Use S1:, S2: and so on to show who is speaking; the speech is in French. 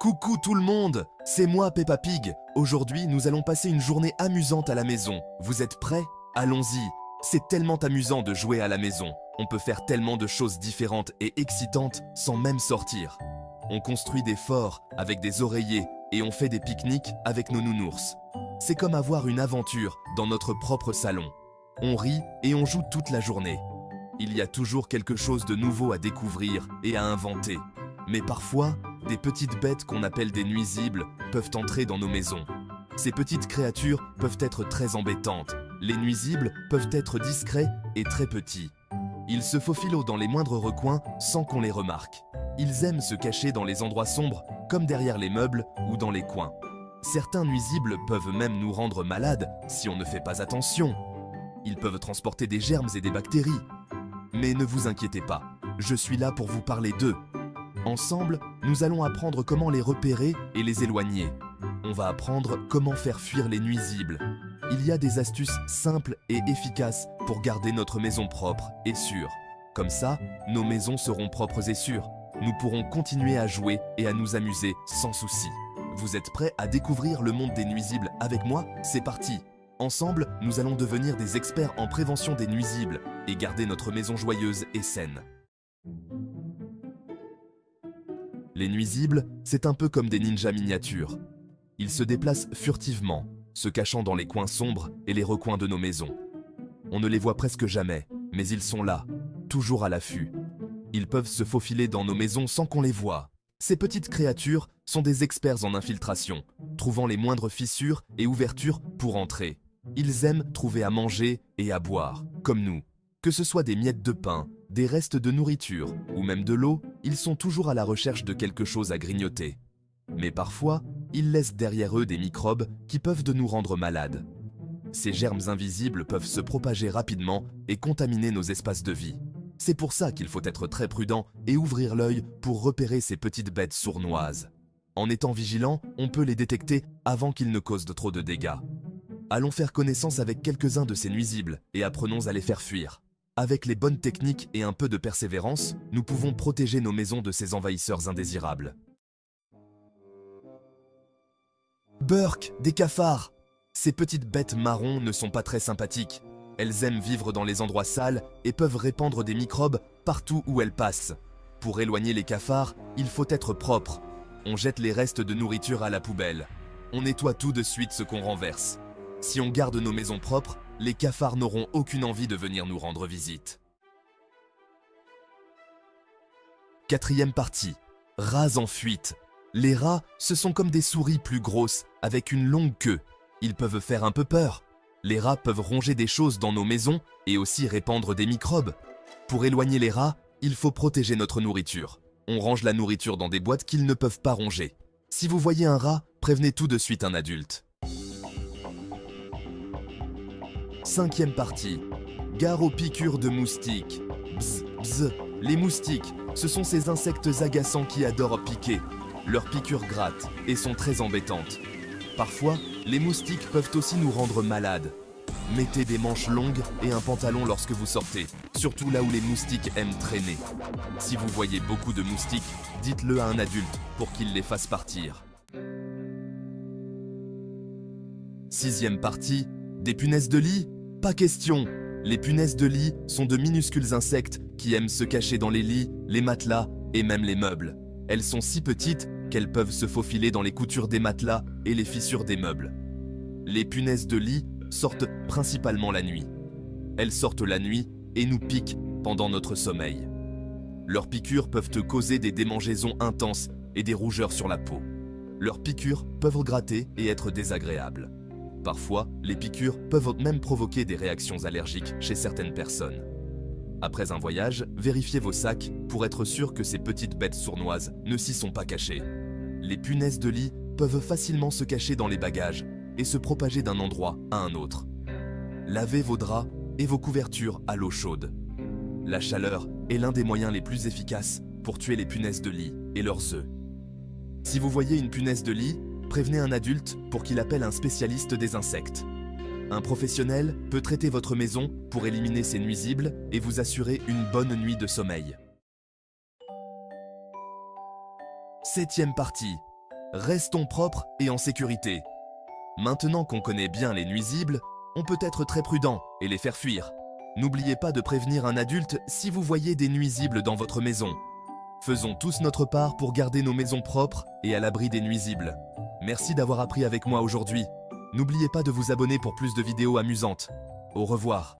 S1: Coucou tout le monde, c'est moi Peppa Pig. Aujourd'hui, nous allons passer une journée amusante à la maison. Vous êtes prêts? Allons-y. C'est tellement amusant de jouer à la maison. On peut faire tellement de choses différentes et excitantes sans même sortir. On construit des forts avec des oreillers et on fait des pique-niques avec nos nounours. C'est comme avoir une aventure dans notre propre salon. On rit et on joue toute la journée. Il y a toujours quelque chose de nouveau à découvrir et à inventer. Mais parfois, des petites bêtes qu'on appelle des nuisibles peuvent entrer dans nos maisons. Ces petites créatures peuvent être très embêtantes. Les nuisibles peuvent être discrets et très petits. Ils se faufilent dans les moindres recoins sans qu'on les remarque. Ils aiment se cacher dans les endroits sombres, comme derrière les meubles ou dans les coins. Certains nuisibles peuvent même nous rendre malades si on ne fait pas attention. Ils peuvent transporter des germes et des bactéries. Mais ne vous inquiétez pas, je suis là pour vous parler d'eux. Ensemble, nous allons apprendre comment les repérer et les éloigner. On va apprendre comment faire fuir les nuisibles. Il y a des astuces simples et efficaces pour garder notre maison propre et sûre. Comme ça, nos maisons seront propres et sûres. Nous pourrons continuer à jouer et à nous amuser sans souci. Vous êtes prêts à découvrir le monde des nuisibles avec moi? C'est parti! Ensemble, nous allons devenir des experts en prévention des nuisibles et garder notre maison joyeuse et saine. Les nuisibles, c'est un peu comme des ninjas miniatures. Ils se déplacent furtivement, se cachant dans les coins sombres et les recoins de nos maisons. On ne les voit presque jamais, mais ils sont là, toujours à l'affût. Ils peuvent se faufiler dans nos maisons sans qu'on les voie. Ces petites créatures sont des experts en infiltration, trouvant les moindres fissures et ouvertures pour entrer. Ils aiment trouver à manger et à boire, comme nous. Que ce soit des miettes de pain, des restes de nourriture ou même de l'eau, ils sont toujours à la recherche de quelque chose à grignoter. Mais parfois, ils laissent derrière eux des microbes qui peuvent nous rendre malades. Ces germes invisibles peuvent se propager rapidement et contaminer nos espaces de vie. C'est pour ça qu'il faut être très prudent et ouvrir l'œil pour repérer ces petites bêtes sournoises. En étant vigilant, on peut les détecter avant qu'ils ne causent trop de dégâts. Allons faire connaissance avec quelques-uns de ces nuisibles et apprenons à les faire fuir. Avec les bonnes techniques et un peu de persévérance, nous pouvons protéger nos maisons de ces envahisseurs indésirables. Burk, des cafards! Ces petites bêtes marrons ne sont pas très sympathiques. Elles aiment vivre dans les endroits sales et peuvent répandre des microbes partout où elles passent. Pour éloigner les cafards, il faut être propre. On jette les restes de nourriture à la poubelle. On nettoie tout de suite ce qu'on renverse. Si on garde nos maisons propres, les cafards n'auront aucune envie de venir nous rendre visite. Quatrième partie. Rats en fuite. Les rats, ce sont comme des souris plus grosses, avec une longue queue. Ils peuvent faire un peu peur. Les rats peuvent ronger des choses dans nos maisons et aussi répandre des microbes. Pour éloigner les rats, il faut protéger notre nourriture. On range la nourriture dans des boîtes qu'ils ne peuvent pas ronger. Si vous voyez un rat, prévenez tout de suite un adulte. Cinquième partie. Gare aux piqûres de moustiques. Bzz, bzz. Les moustiques, ce sont ces insectes agaçants qui adorent piquer. Leurs piqûres grattent et sont très embêtantes. Parfois, les moustiques peuvent aussi nous rendre malades. Mettez des manches longues et un pantalon lorsque vous sortez, surtout là où les moustiques aiment traîner. Si vous voyez beaucoup de moustiques, dites-le à un adulte pour qu'il les fasse partir. Sixième partie. Des punaises de lit? Pas question! Les punaises de lit sont de minuscules insectes qui aiment se cacher dans les lits, les matelas et même les meubles. Elles sont si petites qu'elles peuvent se faufiler dans les coutures des matelas et les fissures des meubles. Les punaises de lit sortent principalement la nuit. Elles sortent la nuit et nous piquent pendant notre sommeil. Leurs piqûres peuvent te causer des démangeaisons intenses et des rougeurs sur la peau. Leurs piqûres peuvent gratter et être désagréables. Parfois, les piqûres peuvent même provoquer des réactions allergiques chez certaines personnes. Après un voyage, vérifiez vos sacs pour être sûr que ces petites bêtes sournoises ne s'y sont pas cachées. Les punaises de lit peuvent facilement se cacher dans les bagages et se propager d'un endroit à un autre. Lavez vos draps et vos couvertures à l'eau chaude. La chaleur est l'un des moyens les plus efficaces pour tuer les punaises de lit et leurs œufs. Si vous voyez une punaise de lit, prévenez un adulte pour qu'il appelle un spécialiste des insectes. Un professionnel peut traiter votre maison pour éliminer ces nuisibles et vous assurer une bonne nuit de sommeil. Septième partie. Restons propres et en sécurité. Maintenant qu'on connaît bien les nuisibles, on peut être très prudent et les faire fuir. N'oubliez pas de prévenir un adulte si vous voyez des nuisibles dans votre maison. Faisons tous notre part pour garder nos maisons propres et à l'abri des nuisibles. Merci d'avoir appris avec moi aujourd'hui. N'oubliez pas de vous abonner pour plus de vidéos amusantes. Au revoir.